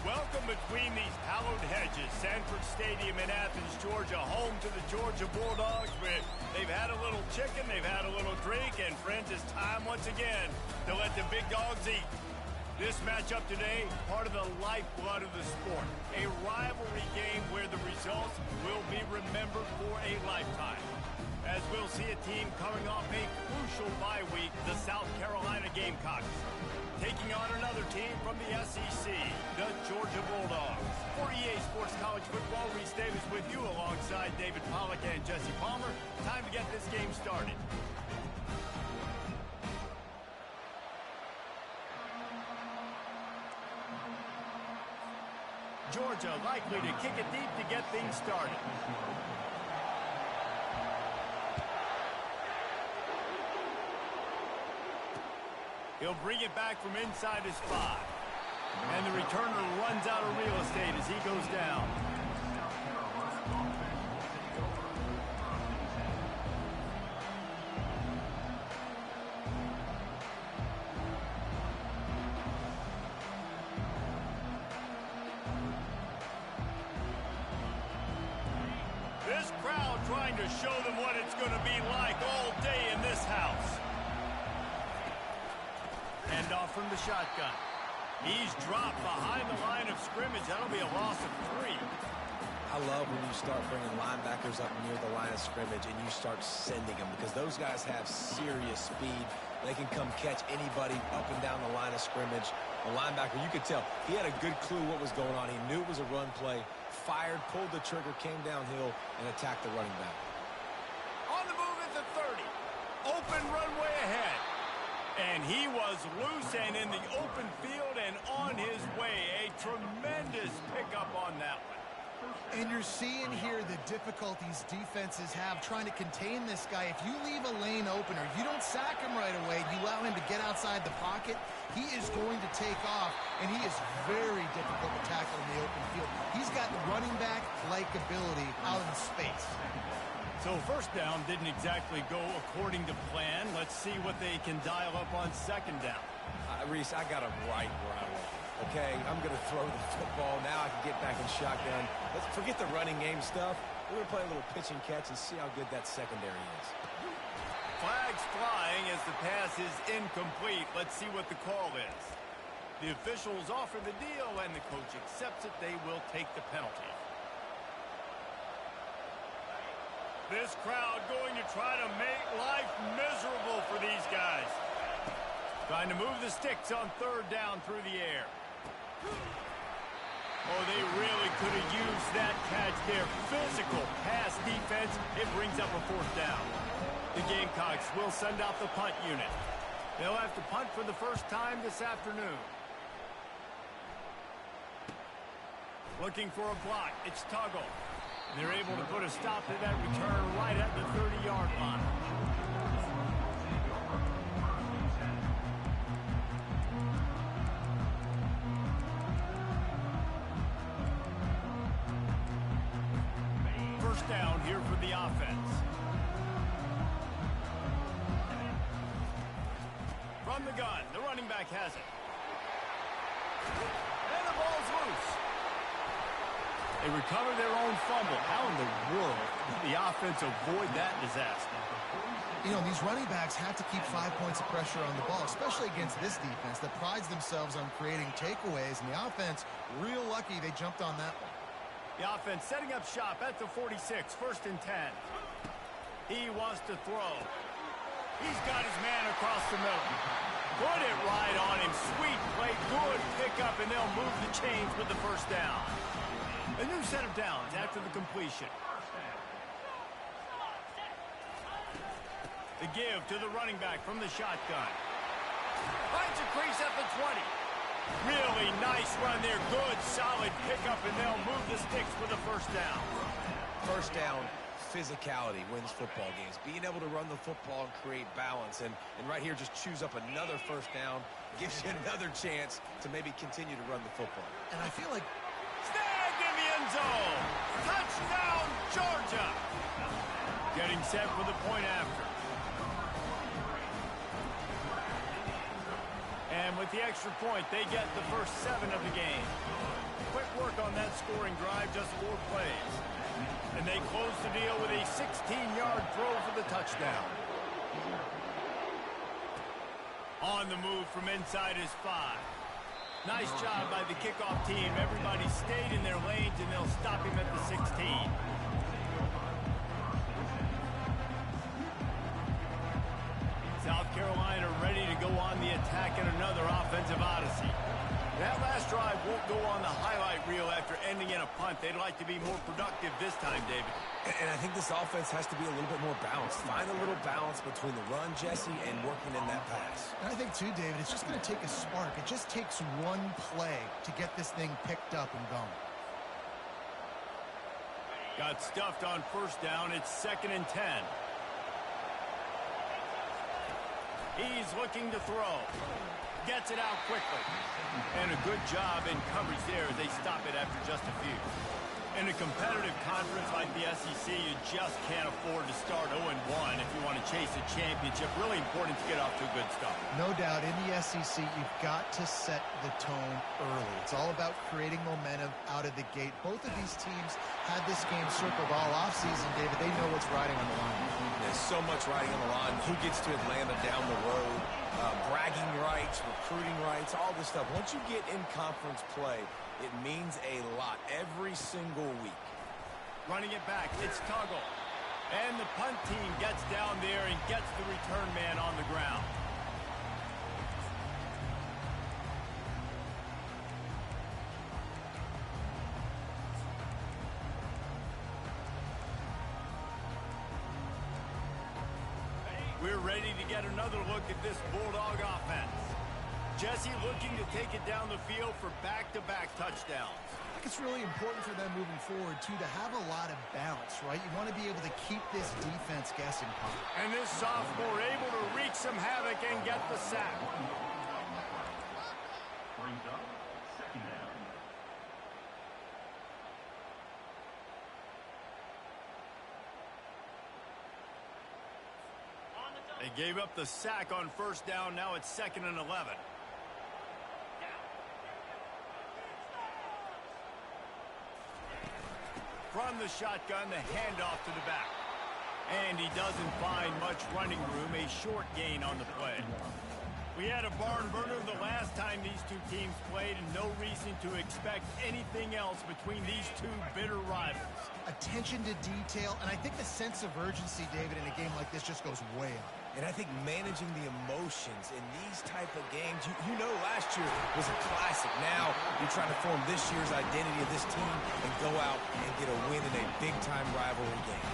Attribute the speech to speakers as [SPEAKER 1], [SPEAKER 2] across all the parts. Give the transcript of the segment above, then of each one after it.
[SPEAKER 1] Welcome between these hallowed hedges. Sanford Stadium in Athens, Georgia, home to the Georgia Bulldogs. They've had a little chicken, they've had a little drink, and friends, it's time once again to let the big dogs eat. This matchup today, part of the lifeblood of the sport. A rivalry game where the results will be remembered for a lifetime. As we'll see a team coming off a crucial bye week, the South Carolina Gamecocks, taking on another team from the SEC, the Georgia Bulldogs. For EA Sports College Football, Reese Davis with you alongside David Pollack and Jesse Palmer. Time to get this game started. Georgia likely to kick it deep to get things started. He'll bring it back from inside his 5. And the returner runs out of real estate as he goes down. This crowd trying to show them what it's going to be like all day in this house. Hand off from the shotgun. He's dropped behind the line of scrimmage. That'll be a loss of 3.
[SPEAKER 2] I love when you start bringing linebackers up near the line of scrimmage and you start sending them because those guys have serious speed. They can come catch anybody up and down the line of scrimmage. The linebacker, you could tell, he had a good clue what was going on. He knew it was a run play, fired, pulled the trigger, came downhill, and attacked the running back.
[SPEAKER 1] On the move at the 30. Open runway ahead. And he was loose and in the open field and on his way. A tremendous pickup on that one.
[SPEAKER 3] And you're seeing here the difficulties defenses have trying to contain this guy. If you leave a lane open or you don't sack him right away, you allow him to get outside the pocket, he is going to take off, and he is very difficult to tackle in the open field. He's got the running back-like ability out in space.
[SPEAKER 1] So first down didn't exactly go according to plan. Let's see what they can dial up on second down.
[SPEAKER 2] Reese, I got him right where I want him. Okay, I'm going to throw the football. Now I can get back in shotgun. Let's forget the running game stuff. We're going to play a little pitch and catch and see how good that secondary is.
[SPEAKER 1] Flags flying as the pass is incomplete. Let's see what the call is. The officials offer the deal and the coach accepts it. They will take the penalty. This crowd going to try to make life miserable for these guys. Trying to move the sticks on third down through the air. Oh, they really could have used that catch there. Physical pass defense. It brings up a fourth down. The Gamecocks will send out the punt unit. They'll have to punt for the first time this afternoon. Looking for a block. It's Tuggle. They're able to put a stop to that return right at the 30-yard line. First down here for the offense. From the gun, the running back has it. And the ball's loose. They recover their own fumble. How in the world did the offense avoid that disaster?
[SPEAKER 3] You know, these running backs have to keep 5 points of pressure on the ball, especially against this defense that prides themselves on creating takeaways. And the offense, real lucky they jumped on that one.
[SPEAKER 1] The offense setting up shop at the 46, first and 10. He wants to throw. He's got his man across the middle. Put it right on him. Sweet play, good pickup, and they'll move the chains with the first down. A new set of downs after the completion. The give to the running back from the shotgun. Finds a crease at the 20. Really nice run there. Good, solid pickup, and they'll move the sticks with a first down.
[SPEAKER 2] First down, physicality wins football games. Being able to run the football and create balance. And right here, just choose up another first down. Gives you another chance to maybe continue to run the football.
[SPEAKER 3] And I feel like
[SPEAKER 1] snagged in the end zone. Touchdown, Georgia. Getting set for the point after. And with the extra point, they get the first 7 of the game. scoring drive, just 4 plays. And they close the deal with a 16-yard throw for the touchdown. On the move from inside his 5. Nice job by the kickoff team. Everybody stayed in their lanes, and they'll stop him at the 16. South Carolina ready to go on the attack in another offensive odyssey. That last drive won't go on the highlight reel after ending in a punt. They'd like to be more productive this time, David.
[SPEAKER 2] And I think this offense has to be a little bit more balanced. Find a little balance between the run, Jesse, and working in that pass.
[SPEAKER 3] And I think, too, David, it's just going to take a spark. It just takes one play to get this thing picked up and going.
[SPEAKER 1] Got stuffed on first down. It's 2nd and 10. He's looking to throw. Gets it out quickly. And a good job in coverage there as they stop it after just a few. In a competitive conference like the SEC, you just can't afford to start 0-1 if you want to chase a championship. Really important to get off to a good start.
[SPEAKER 3] No doubt, in the SEC, you've got to set the tone early. It's all about creating momentum out of the gate. Both of these teams had this game circled all offseason, David. They know what's riding on the line.
[SPEAKER 2] There's so much riding on the line. Who gets to Atlanta down the road? Bragging rights, recruiting rights, all this stuff. Once you get in conference play, it means a lot every single week.
[SPEAKER 1] Running it back, it's Tuggle. And the punt team gets down there and gets the return man on the ground. We're ready to get another look at this Bulldog offense. Jesse looking to take it down the field for back-to-back touchdowns.
[SPEAKER 3] I think it's really important for them moving forward, too, to have a lot of balance, right? You want to be able to keep this defense guessing, Pop.
[SPEAKER 1] And this sophomore able to wreak some havoc and get the sack.
[SPEAKER 4] Brings up 2nd down.
[SPEAKER 1] They gave up the sack on first down. Now it's 2nd and 11. From the shotgun, the handoff to the back. And he doesn't find much running room. A short gain on the play. We had a barn burner the last time these two teams played, and no reason to expect anything else between these two bitter rivals.
[SPEAKER 3] Attention to detail, and I think the sense of urgency, David, in a game like this just goes way up.
[SPEAKER 2] And I think managing the emotions in these type of games, you know last year was a classic. Now you're trying to form this year's identity of this team and go out and get a win in a big-time rivalry game.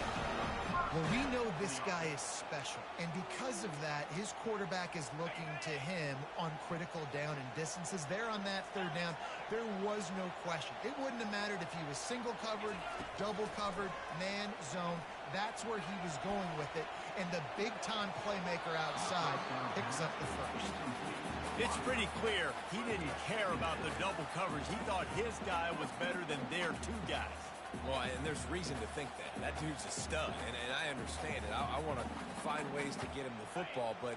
[SPEAKER 3] Well, we know this guy is special, and because of that, his quarterback is looking to him on critical down and distances. There on that 3rd down, there was no question. It wouldn't have mattered if he was single covered, double covered, man, zone. That's where he was going with it, and the big-time playmaker outside picks up the first.
[SPEAKER 1] It's pretty clear he didn't care about the double coverage. He thought his guy was better than their 2 guys.
[SPEAKER 2] Well, and there's reason to think that. That dude's a stud, and I understand it. I want to find ways to get him the football, but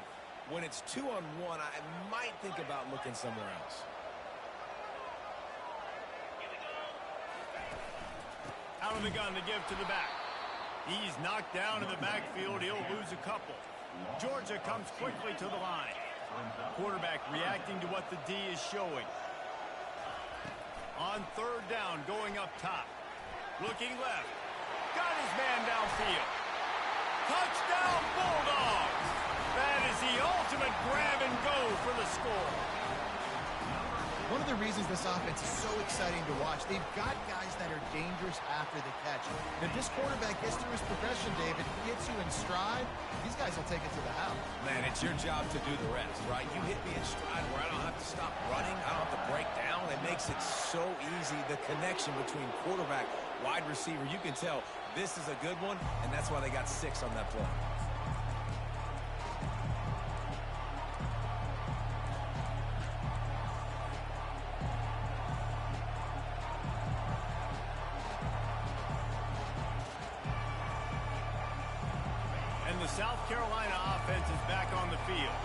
[SPEAKER 2] when it's 2-on-1, I might think about looking somewhere else.
[SPEAKER 1] Out of the gun to give to the back. He's knocked down in the backfield. He'll lose a couple. Georgia comes quickly to the line. Quarterback reacting to what the D is showing. On 3rd down, going up top. Looking left. Got his man downfield. Touchdown Bulldogs! That is the ultimate grab and go for the score.
[SPEAKER 3] One of the reasons this offense is so exciting to watch, they've got guys that are dangerous after the catch. If this quarterback gets through his progression, David, gets you in stride, these guys will take it to the house.
[SPEAKER 2] Man, it's your job to do the rest, right? You hit me in stride where I don't have to stop running. I don't have to break down. It makes it so easy. The connection between quarterback, wide receiver, you can tell this is a good one, and that's why they got 6 on that play.
[SPEAKER 1] And the South Carolina offense is back on the field.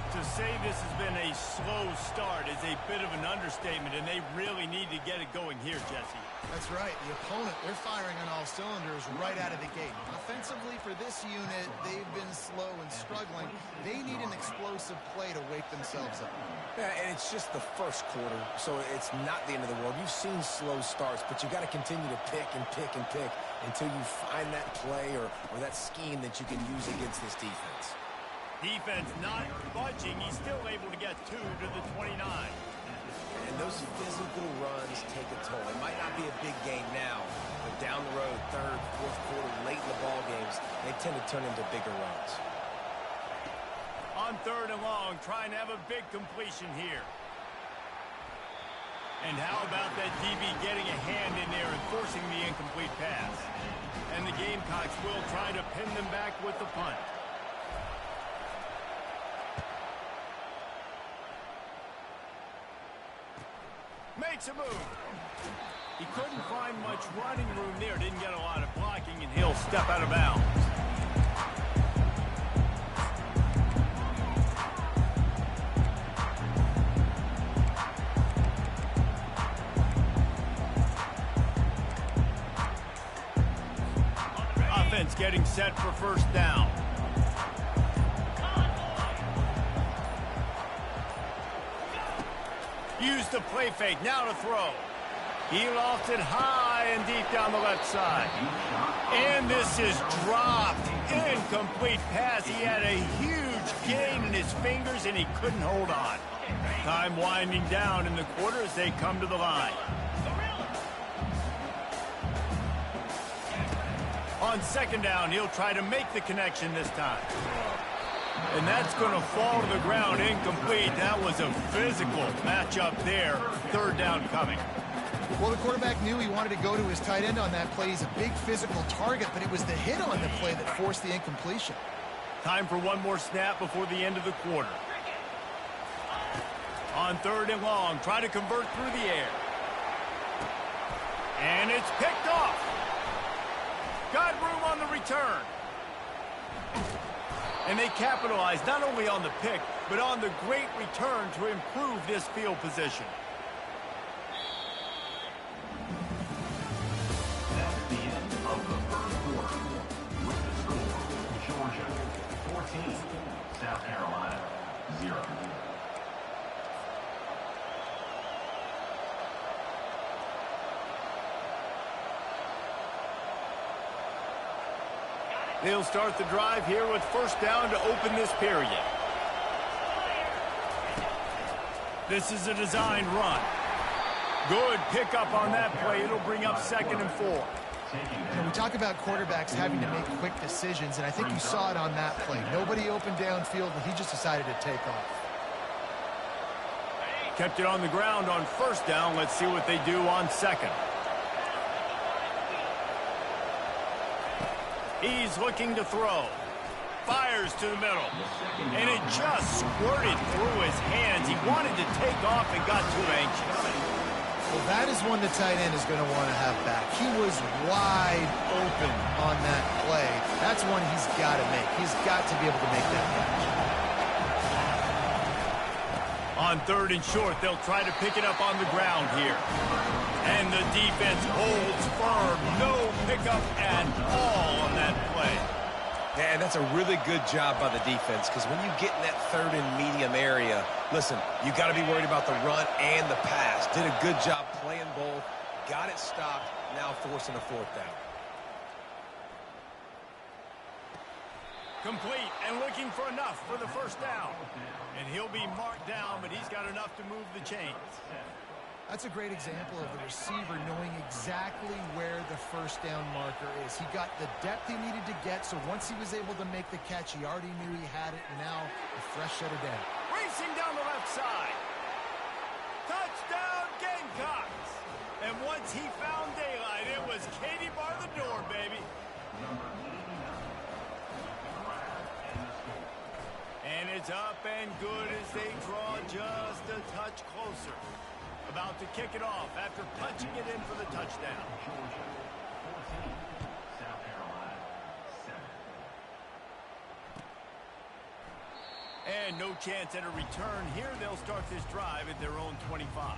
[SPEAKER 1] To say this has been a slow start is a bit of an understatement, and they really need to get it going here, Jesse.
[SPEAKER 3] That's right. The opponent, they're firing on all cylinders right out of the gate. Offensively for this unit, they've been slow and struggling. They need an explosive play to wake themselves up.
[SPEAKER 2] Yeah, and it's just the first quarter, so it's not the end of the world. You've seen slow starts, but you got to continue to pick and pick and pick until you find that play or that scheme that you can use against this defense.
[SPEAKER 1] Defense not budging. He's still able to get 2 to the 29.
[SPEAKER 2] And those physical runs take a toll. It might not be a big game now, but down the road, third, fourth quarter, late in the ball games, they tend to turn into bigger runs.
[SPEAKER 1] On 3rd and long, trying to have a big completion here. And how about that DB getting a hand in there and forcing the incomplete pass? And the Gamecocks will try to pin them back with the punt. Makes a move. He couldn't find much running room there. Didn't get a lot of blocking, and he'll step out of bounds. Offense getting set for first down. Use the play fake, now to throw. He lofts it high and deep down the left side. And this is dropped. Incomplete pass. He had a huge gain in his fingers, and he couldn't hold on. Time winding down in the quarter as they come to the line. On 2nd down, he'll try to make the connection this time. And that's going to fall to the ground incomplete. That was a physical matchup there. 3rd down coming.
[SPEAKER 3] Well, the quarterback knew he wanted to go to his tight end on that play. He's a big physical target, but it was the hit on the play that forced the incompletion.
[SPEAKER 1] Time for one more snap before the end of the quarter. On 3rd and long, try to convert through the air. And it's picked off. Got room on the return. And they capitalize not only on the pick, but on the great return to improve this field position.
[SPEAKER 4] That's the end of the first quarter. With the score, Georgia 14, South Carolina 0.
[SPEAKER 1] They'll start the drive here with first down to open this period. This is a designed run. Good pickup on that play. It'll bring up 2nd and 4.
[SPEAKER 3] And we talk about quarterbacks having to make quick decisions, and I think you saw it on that play. Nobody opened downfield, and he just decided to take off.
[SPEAKER 1] Kept it on the ground on first down. Let's see what they do on 2nd. He's looking to throw. Fires to the middle. And it just squirted through his hands. He wanted to take off and got too anxious.
[SPEAKER 3] Well, that is one the tight end is going to want to have back. He was wide open on that play. That's one he's got to make. He's got to be able to make that catch.
[SPEAKER 1] On 3rd and short, they'll try to pick it up on the ground here. And the defense holds firm. No pickup at all on that play.
[SPEAKER 2] Yeah, and that's a really good job by the defense, because when you get in that 3rd and medium area, listen, you got to be worried about the run and the pass. Did a good job playing both. Got it stopped. Now forcing a 4th down.
[SPEAKER 1] Complete and looking for enough for the first down. And he'll be marked down, but he's got enough to move the chains.
[SPEAKER 3] That's a great example of the receiver knowing exactly where the first down marker is. He got the depth he needed to get, so once he was able to make the catch, he already knew he had it, and now a fresh set of down.
[SPEAKER 1] Racing down the left side. Touchdown, Gamecocks. And once he found daylight, it was Katie bar the door, baby. And it's up and good as they draw just a touch closer. About to kick it off after punching it in for the touchdown.
[SPEAKER 4] Georgia 14, South Carolina 7.
[SPEAKER 1] And no chance at a return here. They'll start this drive at their own 25.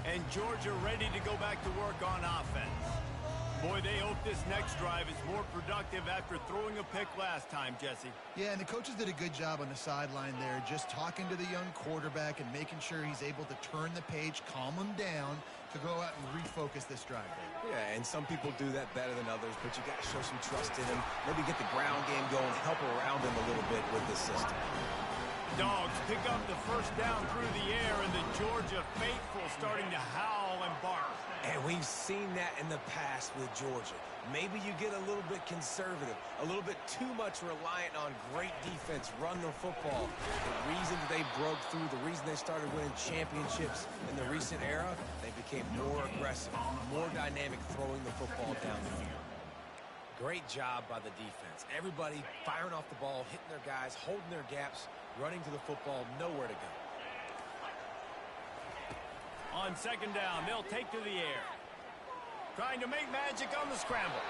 [SPEAKER 1] And Georgia ready to go back to work on offense. Boy, they hope this next drive is more productive after throwing a pick last time, Jesse.
[SPEAKER 3] Yeah, and the coaches did a good job on the sideline there, just talking to the young quarterback and making sure he's able to turn the page, calm him down to go out and refocus this drive.
[SPEAKER 2] Yeah, and some people do that better than others, but you got to show some trust in him. Maybe get the ground game going, help around him a little bit with this system.
[SPEAKER 1] Dogs pick up the first down through the air, and the Georgia faithful starting to howl and bark.
[SPEAKER 2] And we've seen that in the past with Georgia. Maybe you get a little bit conservative, a little bit too much reliant on great defense, run the football. The reason that they broke through, the reason they started winning championships in the recent era, they became more aggressive, more dynamic throwing the football down the field. Great job by the defense. Everybody firing off the ball, hitting their guys, holding their gaps, running to the football, nowhere to go.
[SPEAKER 1] On second down, they'll take to the air. Trying to make magic on the scramble.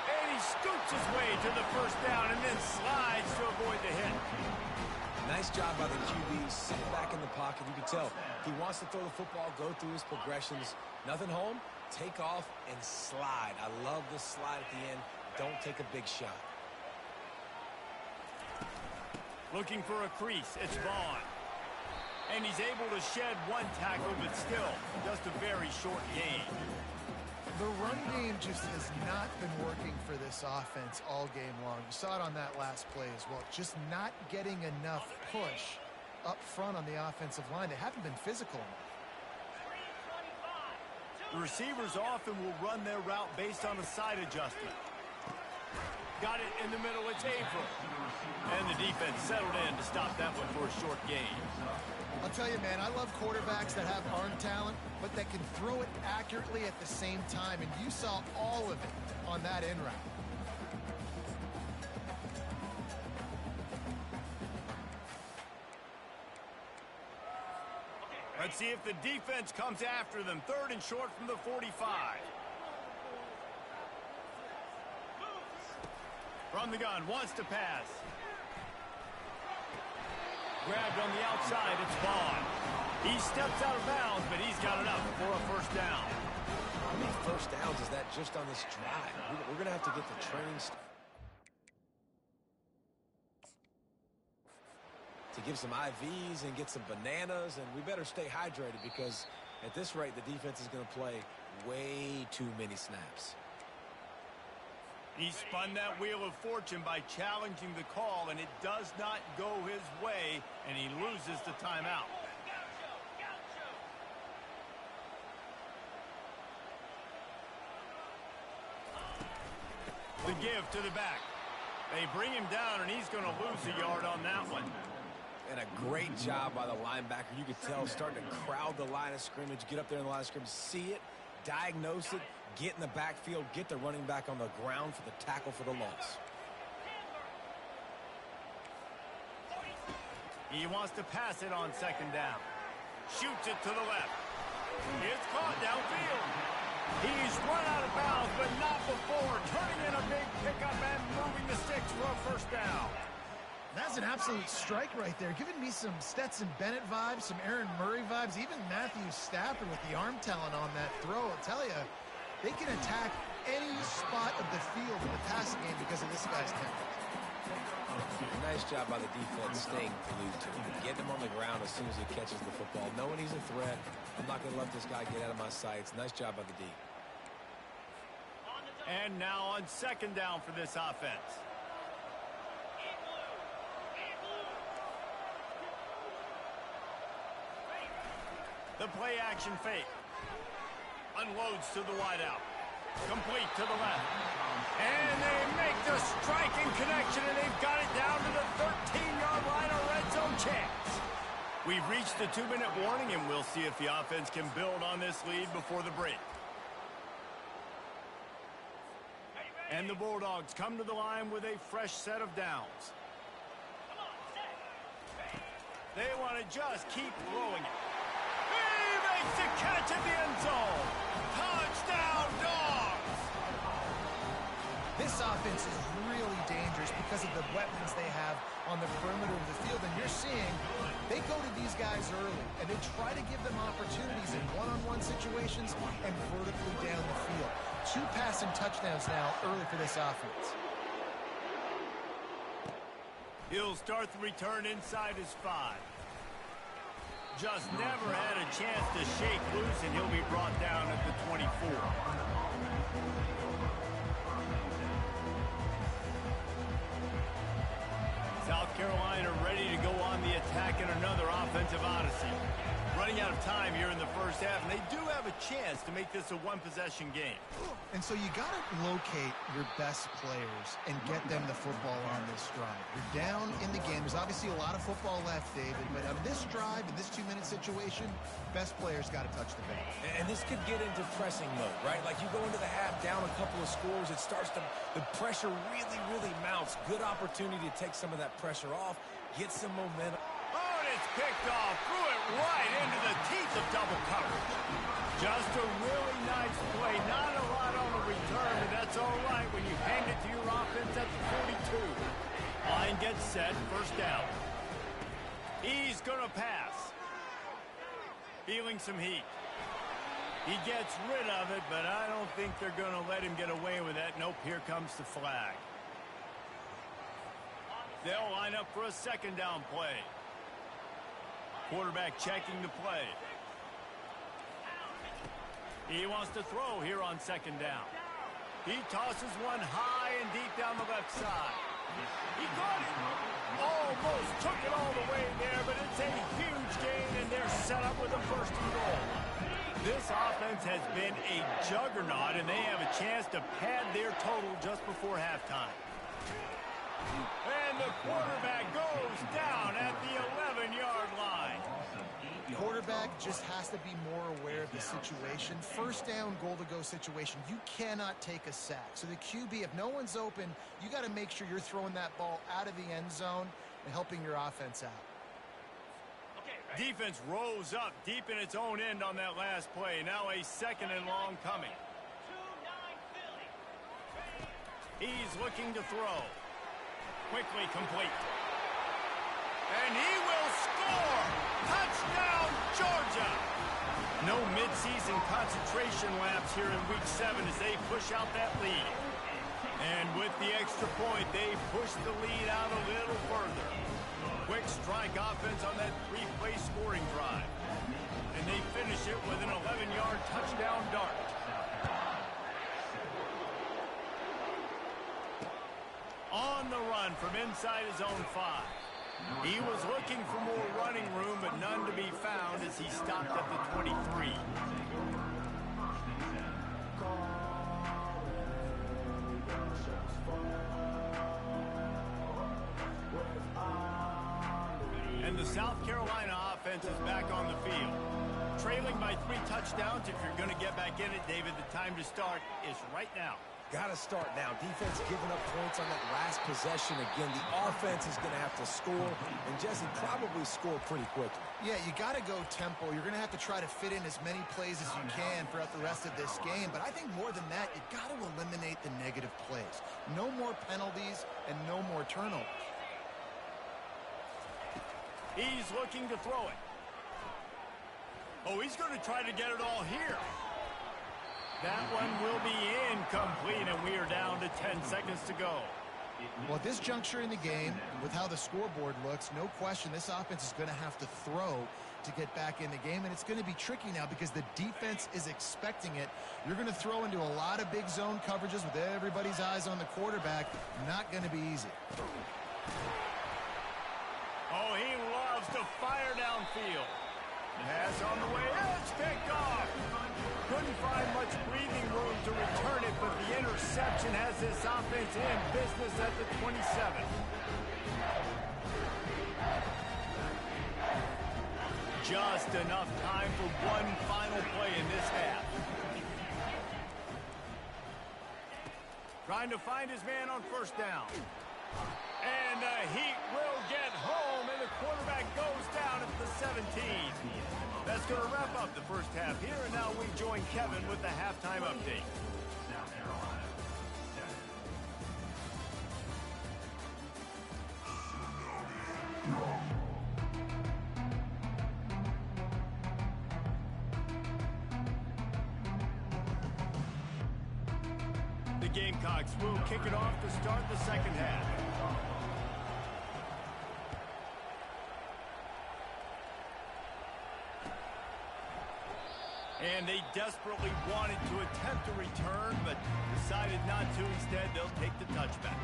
[SPEAKER 1] And he scoops his way to the first down and then slides to avoid the hit.
[SPEAKER 2] Nice job by the QB, sitting back in the pocket. You can tell he wants to throw the football, go through his progressions. Nothing home, take off and slide. I love the slide at the end. Don't take a big shot.
[SPEAKER 1] Looking for a crease, it's Vaughn. And he's able to shed one tackle, but still, just a very short gain.
[SPEAKER 3] The run game just has not been working for this offense all game long. You saw it on that last play as well. Just not getting enough push up front on the offensive line. They haven't been physical enough.
[SPEAKER 1] The receivers often will run their route based on a side adjustment. Got it in the middle, it's April. And the defense settled in to stop that one for a short gain.
[SPEAKER 3] I'll tell you, man, I love quarterbacks that have arm talent, but that can throw it accurately at the same time, and you saw all of it on that end route.
[SPEAKER 1] Let's see if the defense comes after them. Third and short from the 45. From the gun, wants to pass. Grabbed on the outside, it's Vaughn. He steps out of bounds, but he's got it up for a first down.
[SPEAKER 2] How many first downs is that just on this drive? We're going to have to get the training staff to give some IVs and get some bananas, and we better stay hydrated because at this rate, the defense is going to play way too many snaps.
[SPEAKER 1] He spun that wheel of fortune by challenging the call, and it does not go his way, and he loses the timeout. The give to the back. They bring him down, and he's going to lose a yard on that one.
[SPEAKER 2] And a great job by the linebacker. You could tell starting to crowd the line of scrimmage, get up there in the line of scrimmage, see it, diagnose it, get in the backfield, get the running back on the ground for the tackle for the loss.
[SPEAKER 1] He wants to pass it on second down. Shoots it to the left. It's caught downfield. He's run out of bounds, but not before turning in a big pickup and moving the sticks for a first down.
[SPEAKER 3] That's an absolute strike right there. Giving me some Stetson Bennett vibes, some Aaron Murray vibes, even Matthew Stafford with the arm talent on that throw. I'll tell you, they can attack any spot of the field in the passing game because of this guy's talent.
[SPEAKER 2] Nice job by the defense staying glued to him. Getting him on the ground as soon as he catches the football. Knowing he's a threat, I'm not going to let this guy get out of my sights. Nice job by the D.
[SPEAKER 1] And now on second down for this offense. The play action fake. Unloads to the wideout. Complete to the left. And they make the striking connection, and they've got it down to the 13-yard line, a red zone chance. We've reached the 2-minute warning, and we'll see if the offense can build on this lead before the break. And the Bulldogs come to the line with a fresh set of downs. They want to just keep throwing it. To catch at the end zone. Touchdown, Dogs!
[SPEAKER 3] This offense is really dangerous because of the weapons they have on the perimeter of the field. And you're seeing they go to these guys early, and they try to give them opportunities in one-on-one situations and vertically down the field. 2 passing touchdowns now early for this offense.
[SPEAKER 1] He'll start the return inside his 5. Just never had a chance to shake loose, and he'll be brought down at the 24. South Carolina ready to go on the attack in another offensive odyssey. Running out of time here in the first half, and they do have a chance to make this a one-possession game.
[SPEAKER 3] And so you got to locate your best players and get them the football on this drive. You're down in the game. There's obviously a lot of football left, David, but on this drive, in this 2-minute situation, best players got to touch the ball.
[SPEAKER 2] And this could get into pressing mode, right? Like you go into the half down a couple of scores, it starts to, the pressure really mounts. Good opportunity to take some of that pressure off, get some momentum.
[SPEAKER 1] Oh, and it's picked off, threw it right into the teeth of double coverage. Just a really nice play. Not a lot on the return, but that's all right when you hand it to your offense at the 42. Line gets set, first down. He's going to pass. Feeling some heat. He gets rid of it, but I don't think they're going to let him get away with that. Nope, here comes the flag. They'll line up for a second down play. Quarterback checking the play. He wants to throw here on second down. He tosses one high and deep down the left side. He got it. Almost took it all the way there, but it's a huge gain, and they're set up with a first and goal. This offense has been a juggernaut, and they have a chance to pad their total just before halftime. And the quarterback goes down at the 11-yard line.
[SPEAKER 3] Quarterback just has to be more aware of the situation. First down, goal-to-go situation. You cannot take a sack. So the QB, if no one's open, you got to make sure you're throwing that ball out of the end zone and helping your offense out.
[SPEAKER 1] Defense rose up deep in its own end on that last play. Now a second and long coming. He's looking to throw. Quickly complete. And he will score! Touchdown, Georgia! No midseason concentration laps here in Week 7 as they push out that lead. And with the extra point, they push the lead out a little further. Quick strike offense on that 3-play scoring drive. And they finish it with an 11-yard touchdown dart. On the run from inside his own 5. He was looking for more running room, but none to be found as he stopped at the 23. And the South Carolina offense is back on the field. Trailing by 3 touchdowns. If you're going to get back in it, David, the time to start is right now.
[SPEAKER 2] Got to start now. Defense giving up points on that last possession. Again, the offense is going to have to score, and Jesse probably score pretty quickly.
[SPEAKER 3] Yeah, you got to go tempo. You're going to have to try to fit in as many plays as you can throughout the rest of this game. But I think more than that, you got to eliminate the negative plays. No more penalties and no more turnovers.
[SPEAKER 1] He's looking to throw it. Oh, he's going to try to get it all here. That one will be incomplete, and we are down to 10 seconds to go.
[SPEAKER 3] Well, at this juncture in the game, with how the scoreboard looks, no question this offense is going to have to throw to get back in the game, and it's going to be tricky now because the defense is expecting it. You're going to throw into a lot of big zone coverages with everybody's eyes on the quarterback. Not going to be easy.
[SPEAKER 1] Oh, he loves to fire downfield. Pass on the way. It's picked off. Couldn't find much breathing room to return it, but the interception has this offense in business at the 27. Just enough time for one final play in this half. Trying to find his man on first down. And the Heat will get home, and the quarterback goes down at the 17. That's going to wrap up the first half here, and now we join Kevin with the halftime update.
[SPEAKER 4] South Carolina, 7.
[SPEAKER 1] Gamecocks will kick it off to start the second half. And they desperately wanted to attempt a return, but decided not to. Instead, they'll take the touchback.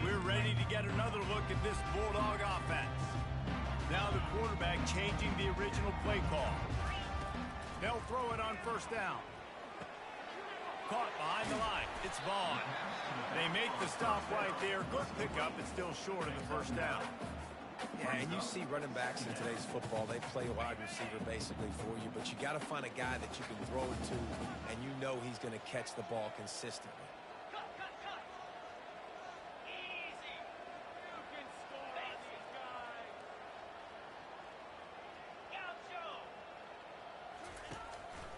[SPEAKER 1] We're ready to get another look at this Bulldog offense. Now the quarterback changing the original play call. They'll throw it on first down. Caught behind the line. It's Vaughn. They make the stop right there. Good pickup. It's still short of the first down.
[SPEAKER 2] Yeah, and you see running backs in today's football, they play wide receiver basically for you, but you got to find a guy that you can throw it to, and you know he's going to catch the ball consistently.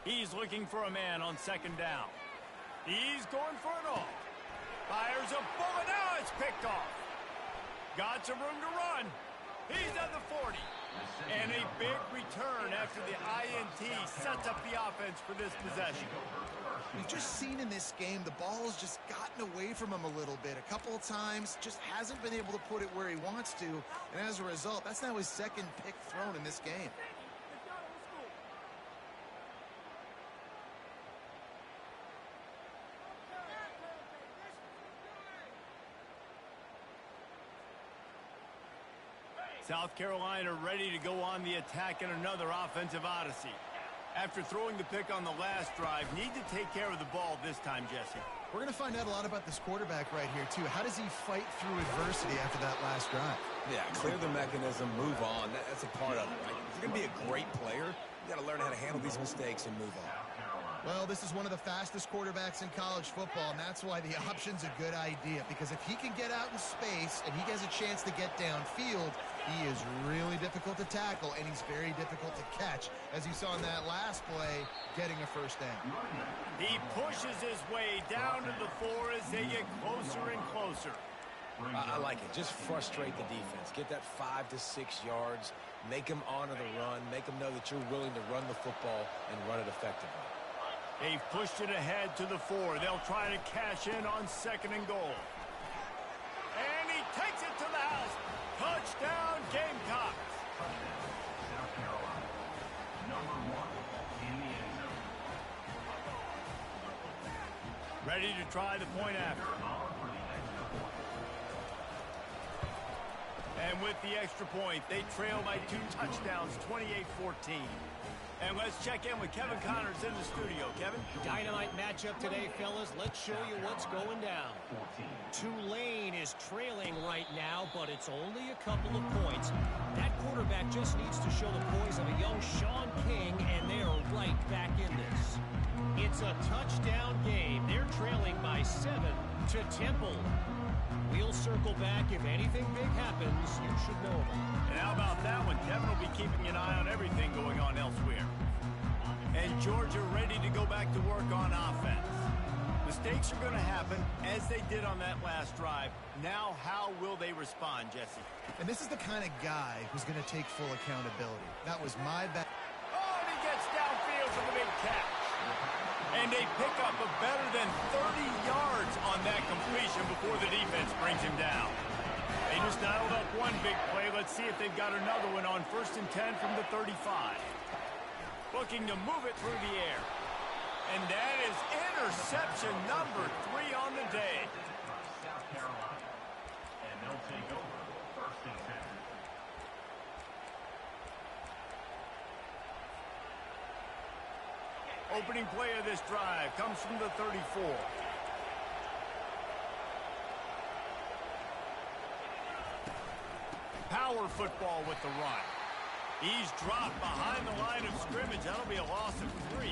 [SPEAKER 1] He's looking for a man on second down. He's going for it all. Fires a bullet. Now it's picked off. Got some room to run. He's at the 40. And a big return after the INT sets up the offense for this possession.
[SPEAKER 3] We've just seen in this game the ball has just gotten away from him a little bit. A couple of times, just hasn't been able to put it where he wants to. And as a result, that's now his second pick thrown in this game.
[SPEAKER 1] South Carolina ready to go on the attack in another offensive odyssey. After throwing the pick on the last drive, need to take care of the ball this time, Jesse.
[SPEAKER 3] We're going to find out a lot about this quarterback right here, too. How does he fight through adversity after that last drive?
[SPEAKER 2] Yeah, clear the mechanism, move on. That's a part of it, right? If you're going to be a great player, you got to learn how to handle these mistakes and move on.
[SPEAKER 3] Well, this is one of the fastest quarterbacks in college football, and that's why the option's a good idea, because if he can get out in space and he has a chance to get downfield, he is really difficult to tackle, and he's very difficult to catch, as you saw in that last play, getting a first down.
[SPEAKER 1] He pushes his way down to the 4 as they get closer and closer.
[SPEAKER 2] I like it. Just frustrate the defense. Get that 5 to 6 yards. Make them honor the run. Make them know that you're willing to run the football and run it effectively.
[SPEAKER 1] They've pushed it ahead to the 4. They'll try to cash in on second and goal. And he takes it to the house. Touchdown, Gamecocks.
[SPEAKER 4] South Carolina, number 1 in the end zone.
[SPEAKER 1] Ready to try the point after. And with the extra point, they trail by 2 touchdowns, 28-14. And let's check in with Kevin Connors in the studio. Kevin?
[SPEAKER 5] Dynamite matchup today, fellas. Let's show you what's going down. Tulane is trailing right now, but it's only a couple of points. That quarterback just needs to show the poise of a young Sean King, and they're right back in this. It's a touchdown game. They're trailing by 7 to Temple. We'll circle back. If anything big happens, you should know about it.
[SPEAKER 1] And how about that one? Kevin will be keeping an eye on everything going on elsewhere. And Georgia ready to go back to work on offense. Mistakes are going to happen, as they did on that last drive. Now, how will they respond, Jesse?
[SPEAKER 3] And this is the kind of guy who's going to take full accountability. That was my bad.
[SPEAKER 1] Oh, and he gets downfield for the big catch. And they pick up a better than 30 yards on that completion before the defense brings him down. They just dialed up one big play. Let's see if they've got another one on 1st and 10 from the 35. Looking to move it through the air. And that is interception number 3 on the day.
[SPEAKER 4] South Carolina, and they'll take over 1st and 10.
[SPEAKER 1] Opening play of this drive comes from the 34. Power football with the run. He's dropped behind the line of scrimmage. That'll be a loss of 3.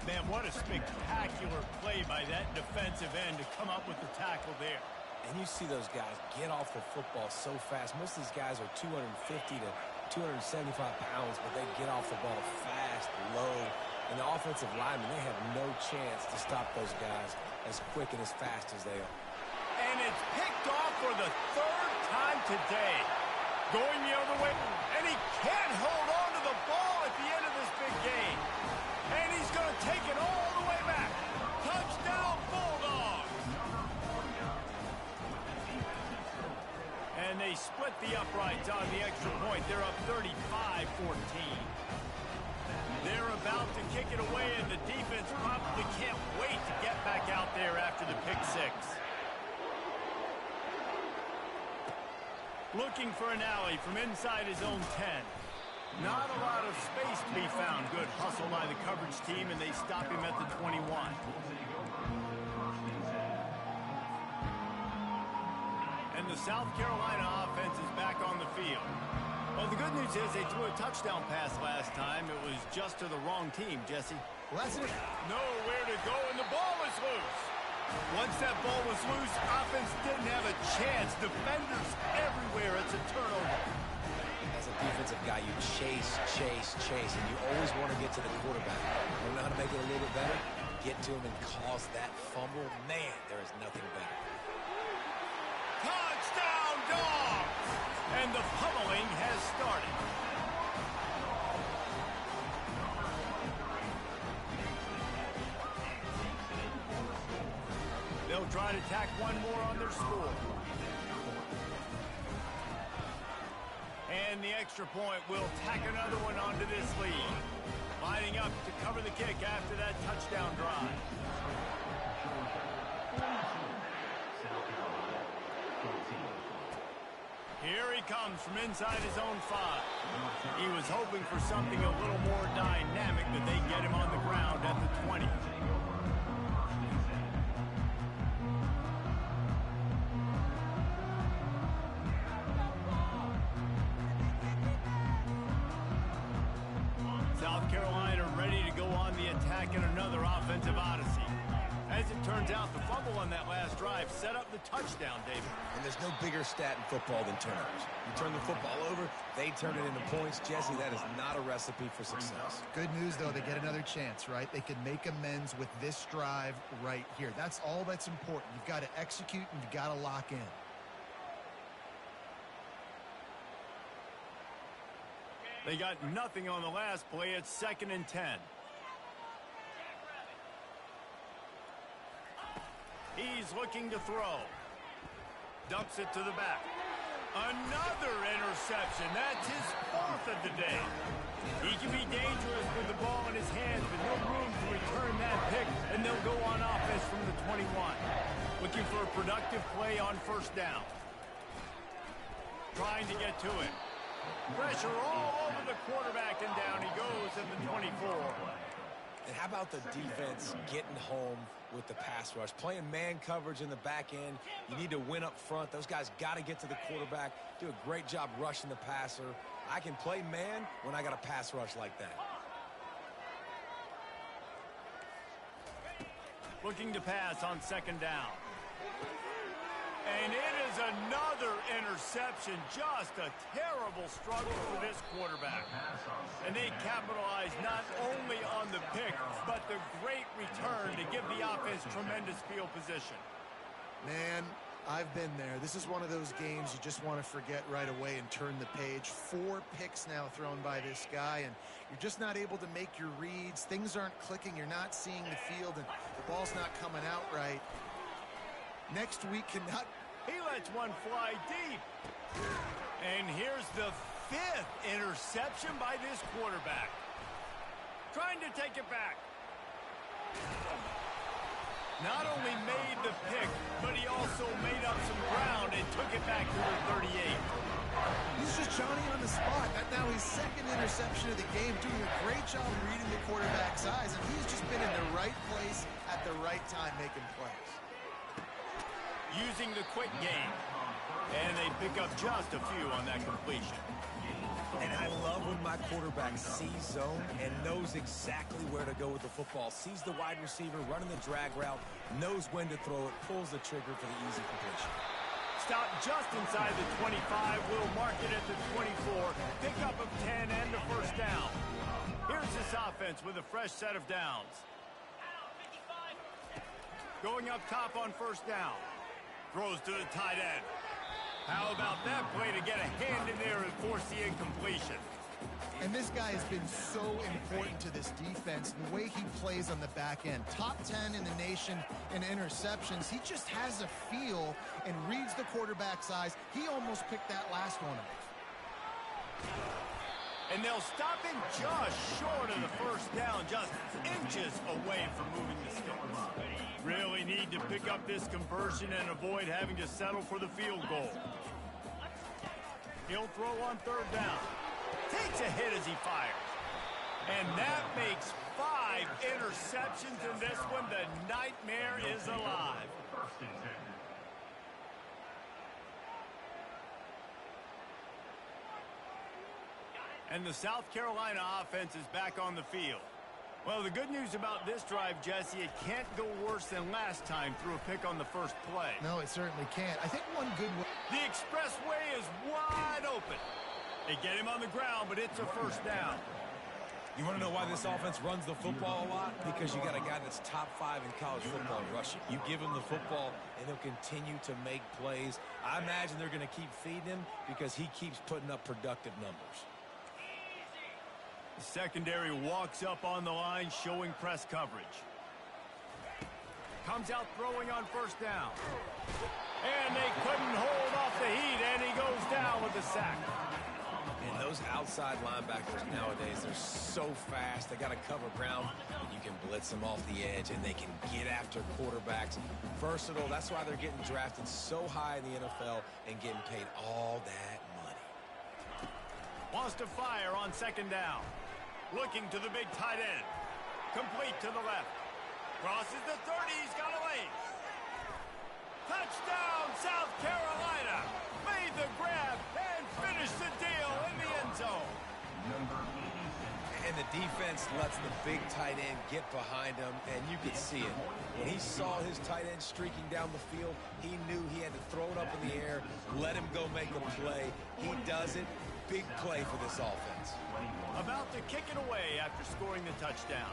[SPEAKER 1] Man, what a spectacular play by that defensive end to come up with the tackle there.
[SPEAKER 2] And you see those guys get off the football so fast. Most of these guys are 250 to 275 pounds, but they get off the ball fast, low. And the offensive linemen, they have no chance to stop those guys as quick and as fast as they are.
[SPEAKER 1] And it's picked off for the 3rd time today. Going the other way, and he can't hold on to the ball at the end of this big game. And he's going to take it all the way back. Touchdown, Bulldogs! And they split the uprights on the extra point. They're up 35-14. They're about to kick it away, and the defense probably can't wait to get back out there after the pick six. Looking for an alley from inside his own 10. Not a lot of space to be found. Good hustle by the coverage team, and they stop him at the 21. And the South Carolina offense is back on the field. Well, the good news is they threw a touchdown pass last time. It was just to the wrong team, Jesse.
[SPEAKER 3] Well, that's it.
[SPEAKER 1] Nowhere to go, and the ball is loose. Once that ball was loose, offense didn't have a chance. Defenders everywhere. It's a turnover.
[SPEAKER 2] As a defensive guy, you chase, and you always want to get to the quarterback. You know how to make it a little bit better? Get to him and cause that fumble. Man, there is nothing better.
[SPEAKER 1] Touchdown, Dogs! And the pummeling has started. They'll try to tack one more on their score. And the extra point will tack another one onto this lead. Lining up to cover the kick after that touchdown drive. Here he comes from inside his own 5. He was hoping for something a little more dynamic, but they get him on the ground at the 20. South Carolina ready to go on the attack in another offensive odyssey. As it turns out, the fumble on that last drive set up the touchdown, David.
[SPEAKER 2] And there's no bigger stat in football than turnovers. You turn the football over, they turn it into points. Jesse, that is not a recipe for success.
[SPEAKER 3] Good news, though, they get another chance, right? They can make amends with this drive right here. That's all that's important. You've got to execute, and you've got to lock in.
[SPEAKER 1] They got nothing on the last play. It's 2nd and 10. He's looking to throw. Dumps it to the back. Another interception. That's his 4th of the day. He can be dangerous with the ball in his hands, but no room to return that pick, and they'll go on offense from the 21. Looking for a productive play on 1st down. Trying to get to it. Pressure all over the quarterback, and down he goes at the 24.
[SPEAKER 2] And how about the defense getting home with the pass rush? Playing man coverage in the back end. You need to win up front. Those guys got to get to the quarterback. Do a great job rushing the passer. I can play man when I got a pass rush like that.
[SPEAKER 1] Looking to pass on 2nd down. And it is another interception. Just a terrible struggle for this quarterback. And they capitalize not only on the pick, but the great return to give the offense tremendous field position.
[SPEAKER 3] Man, I've been there. This is one of those games you just want to forget right away and turn the page. 4 picks now thrown by this guy, and you're just not able to make your reads. Things aren't clicking. You're not seeing the field, and the ball's not coming out right. Next week cannot.
[SPEAKER 1] He lets one fly deep. And here's the 5th interception by this quarterback. Trying to take it back. Not only made the pick, but he also made up some ground and took it back to the 38.
[SPEAKER 3] He's just Johnny on the spot. That now his 2nd interception of the game, doing a great job reading the quarterback's eyes, and he's just been in the right place at the right time making plays.
[SPEAKER 1] Using the quick game. And they pick up just a few on that completion.
[SPEAKER 2] And I love when my quarterback sees zone and knows exactly where to go with the football. Sees the wide receiver running the drag route, knows when to throw it, pulls the trigger for the easy completion.
[SPEAKER 1] Stop just inside the 25. We'll mark it at the 24. Pickup of 10 and the 1st down. Here's this offense with a fresh set of downs. Going up top on 1st down. Throws to the tight end. How about that play to get a hand in there and force the incompletion?
[SPEAKER 3] And this guy has been so important to this defense, the way he plays on the back end. Top 10 in the nation in interceptions. He just has a feel and reads the quarterback's eyes. He almost picked that last one up.
[SPEAKER 1] And they'll stop him just short of the first down, just inches away from moving the sticks. Really need to pick up this conversion and avoid having to settle for the field goal. He'll throw on third down. Takes a hit as he fires. And that makes 5 interceptions in this one. The nightmare is alive. And the South Carolina offense is back on the field. Well, the good news about this drive, Jesse, it can't go worse than last time through a pick on the first play.
[SPEAKER 3] No, it certainly can't. I think one good way.
[SPEAKER 1] The expressway is wide open. They get him on the ground, but it's a first down.
[SPEAKER 2] You want to know why this offense runs the football a lot? Because you got a guy that's top 5 in college football rushing. You give him the football, and he'll continue to make plays. I imagine they're going to keep feeding him because he keeps putting up productive numbers.
[SPEAKER 1] The secondary walks up on the line, showing press coverage. Comes out throwing on first down. And they couldn't hold off the heat, and he goes down with a sack.
[SPEAKER 2] And those outside linebackers nowadays, they're so fast. They got to cover ground, and you can blitz them off the edge, and they can get after quarterbacks. Versatile. That's why they're getting drafted so high in the NFL and getting paid all that money.
[SPEAKER 1] Wants to fire on second down. Looking to the big tight end. Complete to the left. Crosses the 30. He's got a lane. Touchdown, South Carolina. Made the grab and finished the deal in the end zone.
[SPEAKER 2] And the defense lets the big tight end get behind him, and you could see it. When he saw his tight end streaking down the field, he knew he had to throw it up in the air, let him go make a play. He does it. Big play for this offense.
[SPEAKER 1] About to kick it away after scoring the touchdown.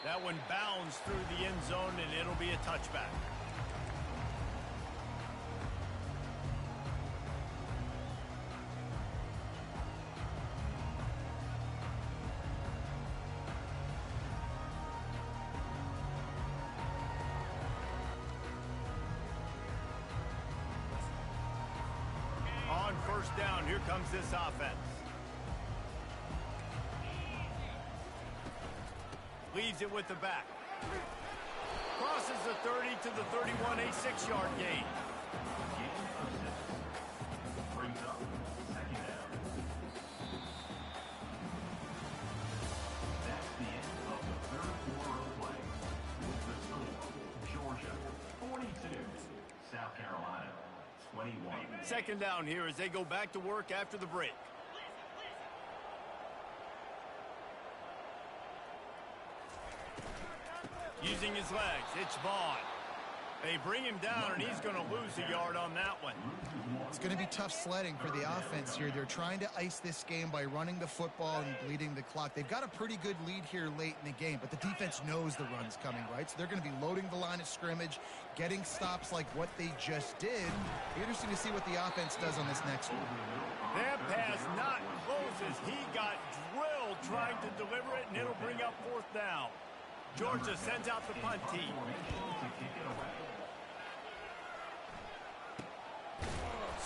[SPEAKER 1] That one bounds through the end zone, and it'll be a touchback. On first down, here comes this offense. Leaves it with the back. Crosses the 30 to the 31, a 6-yard gain.
[SPEAKER 4] Brings up second down. That's the end of the third quarter of play. With the score, Georgia 42, South Carolina 21.
[SPEAKER 1] Second down here as they go back to work after the break. Using his legs, it's Vaughn. They bring him down, and he's going to lose a yard on that one.
[SPEAKER 3] It's going to be tough sledding for the offense here. They're trying to ice this game by running the football and bleeding the clock. They've got a pretty good lead here late in the game, but the defense knows the run's coming, right? So they're going to be loading the line of scrimmage, getting stops like what they just did. Be interesting to see what the offense does on this next one.
[SPEAKER 1] That pass not close as he got drilled trying to deliver it, and it'll bring up fourth down. Georgia sends out the punt team.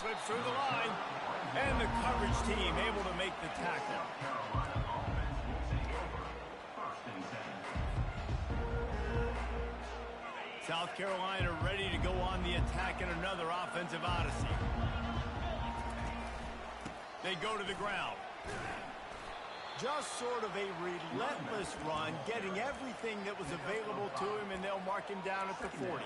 [SPEAKER 1] Slips through the line, and the coverage team able to make the tackle. South Carolina ready to go on the attack in another offensive odyssey. They go to the ground. Just sort of a relentless run, getting everything that was available to him, and they'll mark him down at the 40.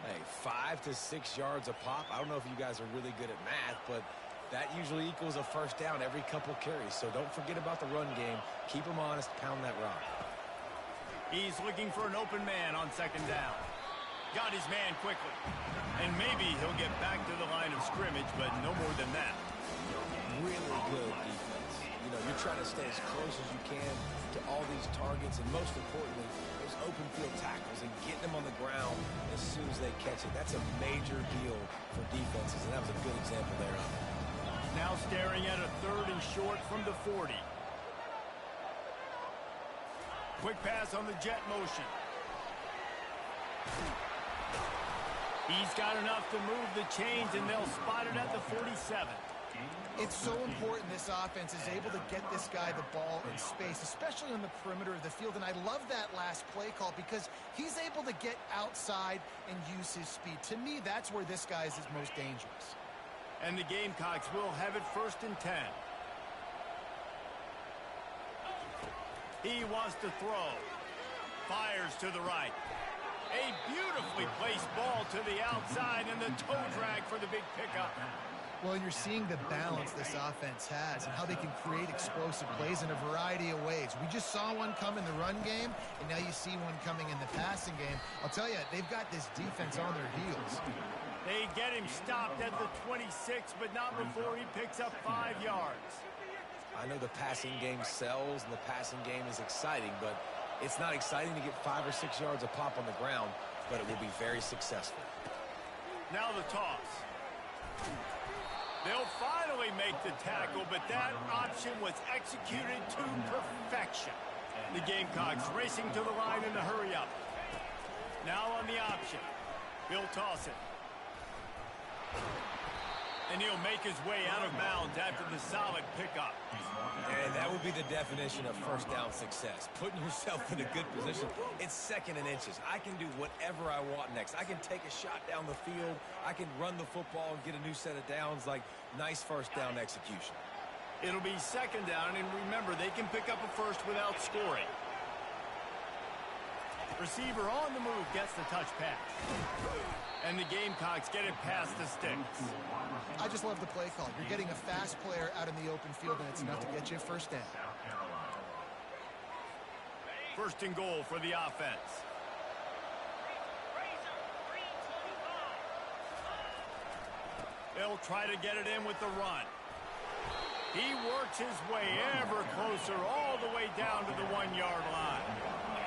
[SPEAKER 2] Hey, 5 to 6 yards a pop. I don't know if you guys are really good at math, but that usually equals a first down every couple carries. So don't forget about the run game. Keep them honest. Pound that rock.
[SPEAKER 1] He's looking for an open man on second down. Got his man quickly. And maybe he'll get back to the line of scrimmage, but no more than that.
[SPEAKER 2] Really try to stay as close as you can to all these targets, and most importantly, those open field tackles and getting them on the ground as soon as they catch it. That's a major deal for defenses, and that was a good example there.
[SPEAKER 1] Now staring at a 3rd and short from the 40. Quick pass on the jet motion. He's got enough to move the chains, and they'll spot it at the 47.
[SPEAKER 3] It's so important this offense is able to get this guy the ball in space, especially on the perimeter of the field. And I love that last play call because he's able to get outside and use his speed. To me, that's where this guy is his most dangerous.
[SPEAKER 1] And the Gamecocks will have it 1st and 10. He wants to throw. Fires to the right. A beautifully placed ball to the outside, and the toe drag for the big pickup.
[SPEAKER 3] Well, you're seeing the balance this offense has and how they can create explosive plays in a variety of ways. We just saw one come in the run game, and now you see one coming in the passing game. I'll tell you, they've got this defense on their heels.
[SPEAKER 1] They get him stopped at the 26, but not before he picks up 5 yards.
[SPEAKER 2] I know the passing game sells and the passing game is exciting, but it's not exciting to get 5 or 6 yards a pop on the ground, but it will be very successful.
[SPEAKER 1] Now the toss. They'll finally make the tackle, but that option was executed to perfection. The Gamecocks racing to the line in a hurry-up. Now on the option. He'll toss it. And he'll make his way out of bounds after the solid pickup.
[SPEAKER 2] And that would be the definition of 1st down success. Putting yourself in a good position. It's 2nd and inches. I can do whatever I want next. I can take a shot down the field. I can run the football and get a new set of downs. Like, nice 1st down execution.
[SPEAKER 1] It'll be 2nd down, and remember, they can pick up a 1st without scoring. Receiver on the move gets the touch pass. And the Gamecocks get it past the sticks.
[SPEAKER 3] I just love the play call. You're getting a fast player out in the open field, and it's enough to get you a 1st down.
[SPEAKER 1] 1st and goal for the offense. They'll try to get it in with the run. He works his way ever closer all the way down to the 1-yard line.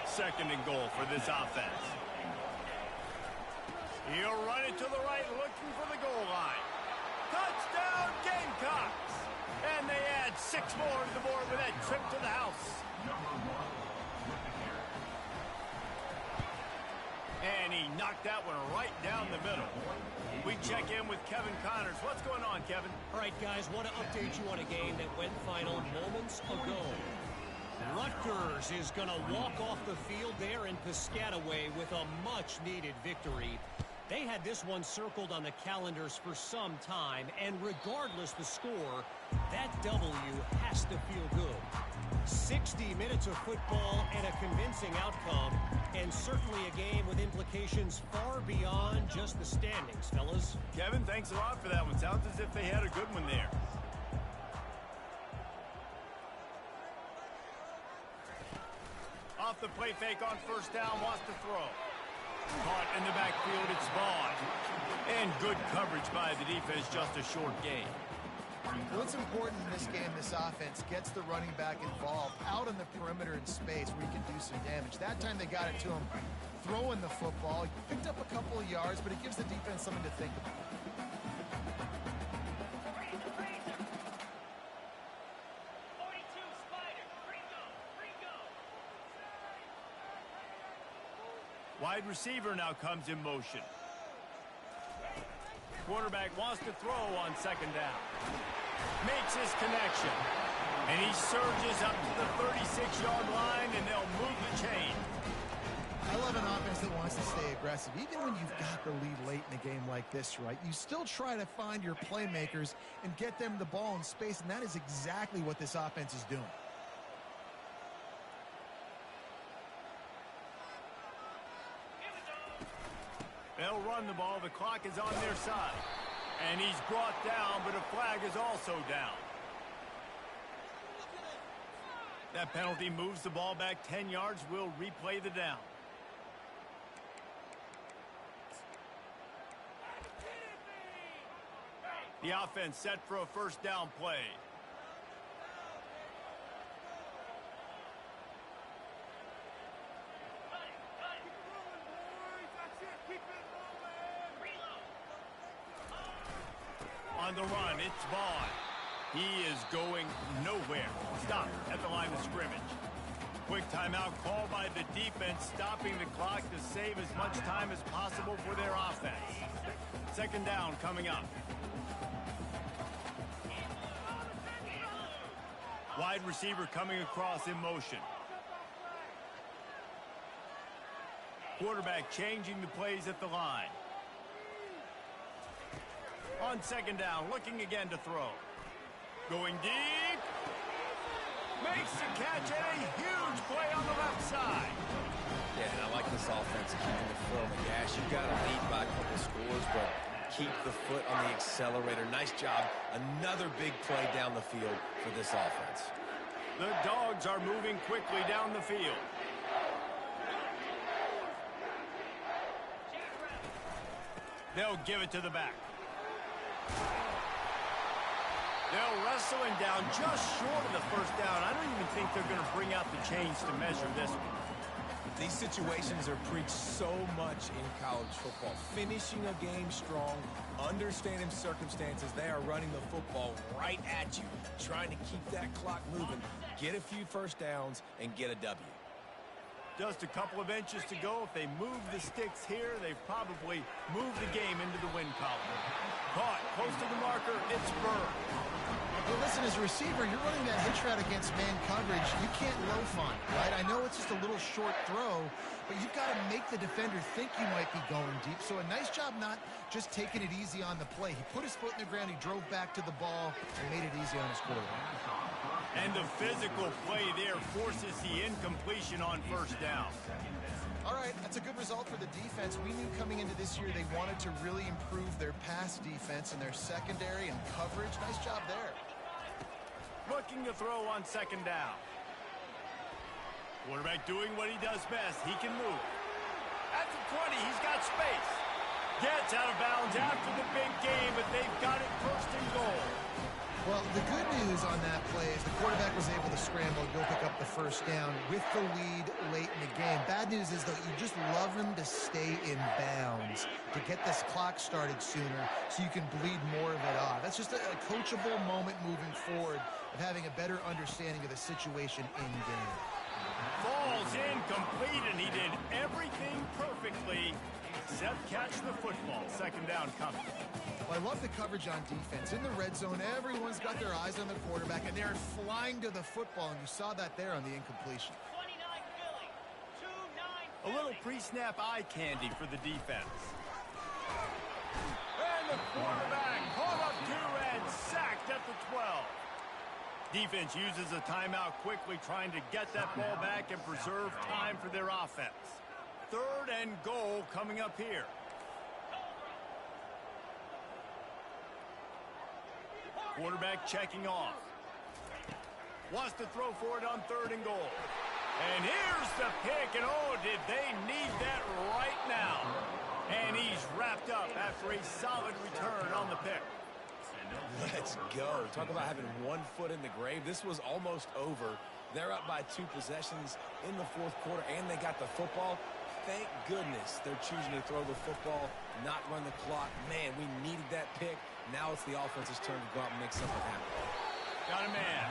[SPEAKER 1] 2nd and goal for this offense. He'll run it to the right, looking for the goal line. Touchdown, Gamecocks! And they add 6 more to the board with that trip to the house. And he knocked that one right down the middle. We check in with Kevin Connors. What's going on, Kevin?
[SPEAKER 5] All right, guys, want to update you on a game that went final moments ago. Rutgers is going to walk off the field there in Piscataway with a much-needed victory. They had this one circled on the calendars for some time, and regardless the score, that W has to feel good. 60 minutes of football and a convincing outcome, and certainly a game with implications far beyond just the standings, fellas.
[SPEAKER 1] Kevin, thanks a lot for that one. Sounds as if they had a good one there. Off the play fake on 1st down, wants to throw. Caught in the backfield, it's Vaughn. And good coverage by the defense, just a short gain.
[SPEAKER 3] What's important in this game, this offense gets the running back involved out on the perimeter in space where he can do some damage. That time they got it to him throwing the football. He picked up a couple of yards, but it gives the defense something to think about.
[SPEAKER 1] Wide receiver now comes in motion. Quarterback wants to throw on 2nd down. Makes his connection. And he surges up to the 36-yard line, and they'll move the chain.
[SPEAKER 3] I love an offense that wants to stay aggressive. Even when you've got the lead late in a game like this, right, you still try to find your playmakers and get them the ball in space, and that is exactly what this offense is doing.
[SPEAKER 1] They'll run the ball. The clock is on their side. And he's brought down, but a flag is also down. That penalty moves the ball back 10 yards. We'll replay the down. The offense set for a 1st down play. the run. It's Vaughn. He is going nowhere. Stop at the line of scrimmage. Quick timeout called by the defense, stopping the clock to save as much time as possible for their offense. Second down coming up. Wide receiver coming across in motion. Quarterback changing the plays at the line. On second down, looking again to throw. Going deep. Makes the catch and a huge play on the left side.
[SPEAKER 2] Yeah, and I like this offense keeping the foot on the gas. You've got to lead by a couple scores, but keep the foot on the accelerator. Nice job. Another big play down the field for this offense.
[SPEAKER 1] The Dogs are moving quickly down the field. They'll give it to the back. They'll wrestle him down just short of the first down. I don't even think they're going to bring out the chains to measure this one.
[SPEAKER 2] These situations are preached so much in college football. Finishing a game strong, understanding circumstances. They are running the football right at you, trying to keep that clock moving, get a few first downs, and get a W.
[SPEAKER 1] Just a couple of inches to go. If they move the sticks here, they've probably moved the game into the win column. Caught close to the marker. It's Burr.
[SPEAKER 3] Hey, listen, as a receiver, you're running that hitch route against man coverage. You can't loaf on it, right? I know it's just a little short throw, but you've got to make the defender think you might be going deep. So a nice job not just taking it easy on the play. He put his foot in the ground, he drove back to the ball, and made it easy on his quarterback.
[SPEAKER 1] And the physical play there forces the incompletion on first down.
[SPEAKER 3] All right, that's a good result for the defense. We knew coming into this year they wanted to really improve their pass defense and their secondary and coverage. Nice job there.
[SPEAKER 1] Looking to throw on second down. Quarterback doing what he does best. He can move. At the 20, he's got space. Gets out of bounds after the big game, but they've got it first and goal.
[SPEAKER 3] Well, the good news on that play is the quarterback was able to scramble and go pick up the first down with the lead late in the game. Bad news is, though, you just love him to stay in bounds to get this clock started sooner so you can bleed more of it off. That's just a coachable moment moving forward of having a better understanding of the situation in game.
[SPEAKER 1] Falls incomplete, and he did everything perfectly except catch the football. Second down coming.
[SPEAKER 3] Well, I love the coverage on defense. In the red zone, everyone's got their eyes on the quarterback, and they're flying to the football, and you saw that there on the incompletion.
[SPEAKER 5] 29 Philly. 2-9
[SPEAKER 1] A little pre-snap eye candy for the defense. And the quarterback caught up to and sacked at the 12. Defense uses a timeout quickly, trying to get that ball back and preserve time for their offense. Third and goal coming up here. Quarterback checking off. Wants to throw for it on third and goal. And here's the pick, and oh, did they need that right now. And he's wrapped up after a solid return on the pick.
[SPEAKER 2] Let's go. Talk about having one foot in the grave. This was almost over. They're up by 2 possessions in the fourth quarter, and they got the football. Thank goodness they're choosing to throw the football, not run the clock. Man, we needed that pick. Now it's the offense's turn to go out and make something happen.
[SPEAKER 1] Got a man.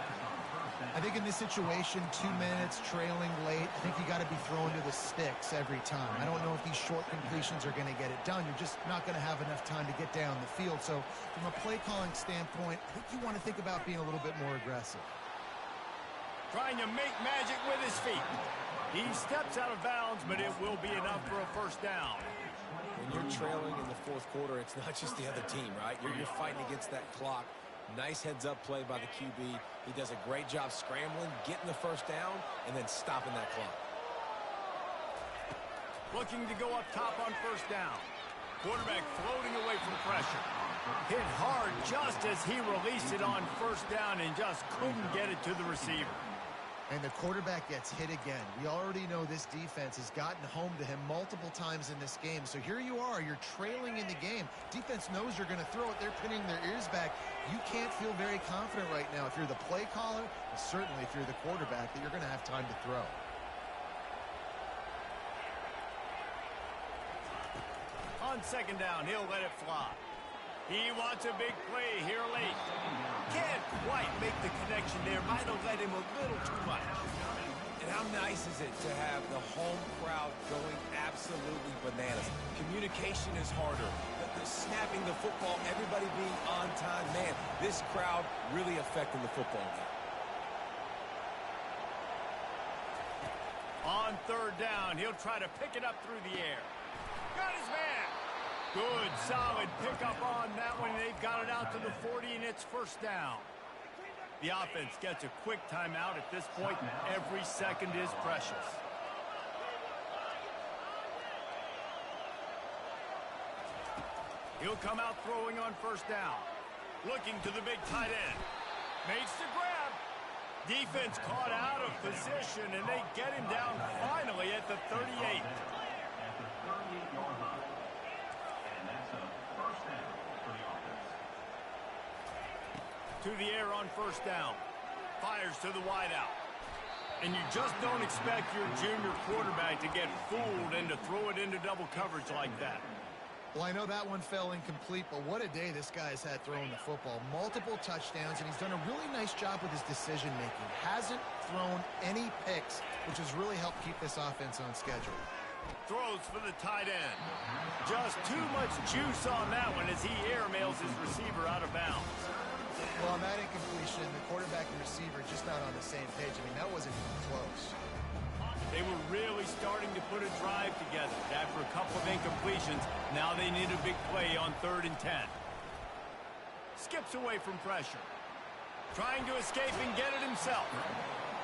[SPEAKER 3] I think in this situation, 2 minutes, trailing late, I think you got to be throwing to the sticks every time. I don't know if these short completions are going to get it done. You're just not going to have enough time to get down the field. So from a play calling standpoint, I think you want to think about being a little bit more aggressive.
[SPEAKER 1] Trying to make magic with his feet. He steps out of bounds, but it will be enough for a first down.
[SPEAKER 2] When you're trailing in the fourth quarter, it's not just the other team, right? You're fighting against that clock. Nice heads-up play by the QB. He does a great job scrambling, getting the first down, and then stopping that clock.
[SPEAKER 1] Looking to go up top on first down. Quarterback floating away from pressure. Hit hard just as he released it on first down and just couldn't get it to the receiver.
[SPEAKER 3] And the quarterback gets hit again. We already know this defense has gotten home to him multiple times in this game. So here you are, you're trailing in the game. Defense knows you're going to throw it. They're pinning their ears back. You can't feel very confident right now if you're the play caller, and certainly if you're the quarterback, that you're going to have time to throw.
[SPEAKER 1] On second down, he'll let it fly. He wants a big play here late. Can't quite make the connection there. Might have led him a little too much.
[SPEAKER 2] And how nice is it to have the home crowd going absolutely bananas? Communication is harder. The snapping the football, everybody being on time. Man, this crowd really affecting the football game.
[SPEAKER 1] On third down, he'll try to pick it up through the air. Got his man. Good, solid pickup on that one. They've got it out to the 40, and it's first down. The offense gets a quick timeout at this point. Every second is precious. He'll come out throwing on first down. Looking to the big tight end. Makes the grab. Defense caught out of position, and they get him down finally at the 38.
[SPEAKER 4] At the 38-yard line. And that's a first down for the offense.
[SPEAKER 1] To the air on first down. Fires to the wideout. And you just don't expect your junior quarterback to get fooled and to throw it into double coverage like that.
[SPEAKER 3] Well, I know that one fell incomplete, but what a day this guy's had throwing the football. Multiple touchdowns, and he's done a really nice job with his decision-making. Hasn't thrown any picks, which has really helped keep this offense on schedule.
[SPEAKER 1] Throws for the tight end. Just too much juice on that one as he airmails his receiver out of bounds.
[SPEAKER 3] Well, on that incompletion, the quarterback and receiver just not on the same page. I mean, that wasn't even close.
[SPEAKER 1] They were really starting to put a drive together. After a couple of incompletions, now they need a big play on 3rd and 10. Skips away from pressure. Trying to escape and get it himself.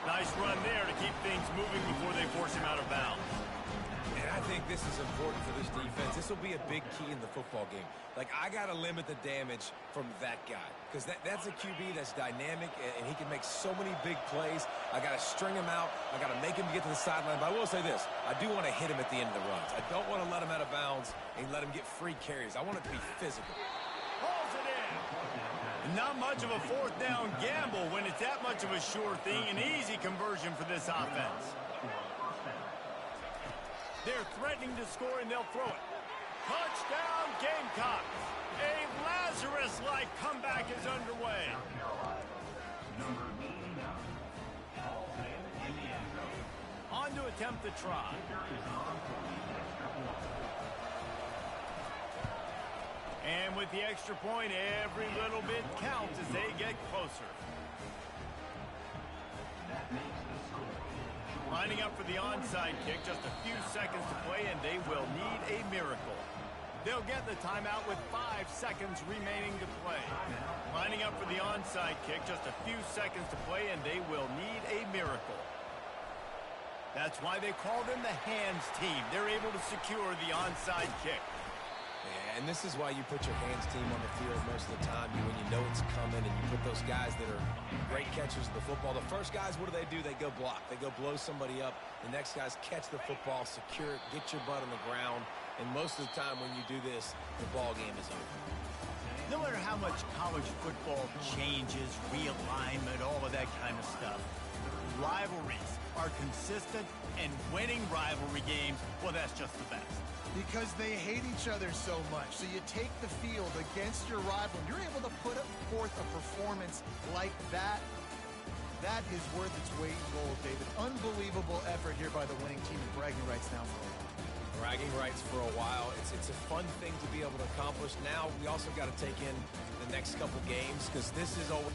[SPEAKER 1] Nice run there to keep things moving before they force him out of bounds.
[SPEAKER 2] And I think this is important for this defense. This will be a big key in the football game. Like, I got to limit the damage from that guy. Because that's a QB that's dynamic, and he can make so many big plays. I got to string him out. I got to make him get to the sideline. But I will say this. I do want to hit him at the end of the runs. I don't want to let him out of bounds and let him get free carries. I want it to be physical.
[SPEAKER 1] Pulls it in. Not much of a 4th down gamble when it's that much of a sure thing. An easy conversion for this offense. They're threatening to score, and they'll throw it. Touchdown, Gamecocks. A Lazarus-like comeback is underway.
[SPEAKER 4] Number 89. Ball in the end zone.
[SPEAKER 1] On to attempt the try.
[SPEAKER 4] Kicker is on for the extra point.
[SPEAKER 1] And with the extra point, every little bit counts as they get closer.
[SPEAKER 4] That makes the score.
[SPEAKER 1] Lining up for the onside kick, just a few seconds to play, and they will need a miracle. They'll get the timeout with 5 seconds remaining to play. Lining up for the onside kick, just a few seconds to play, and they will need a miracle. That's why they call them the hands team. They're able to secure the onside kick.
[SPEAKER 2] Yeah, and this is why you put your hands team on the field most of the time. When you know it's coming, and you put those guys that are great catchers of the football. The first guys, what do? They go block. They go blow somebody up. The next guys catch the football, secure it, get your butt on the ground. And most of the time when you do this, the ball game is over.
[SPEAKER 1] No matter how much college football changes, realignment, all of that kind of stuff, rivalries are consistent, and winning rivalry games, well, that's just the best.
[SPEAKER 3] Because they hate each other so much. So you take the field against your rival, and you're able to put forth a performance like that. That is worth its weight in gold, David. Unbelievable effort here by the winning team, and bragging rights now for a while.
[SPEAKER 2] Bragging rights for a while. It's a fun thing to be able to accomplish. Now we also got to take in the next couple games, because this is always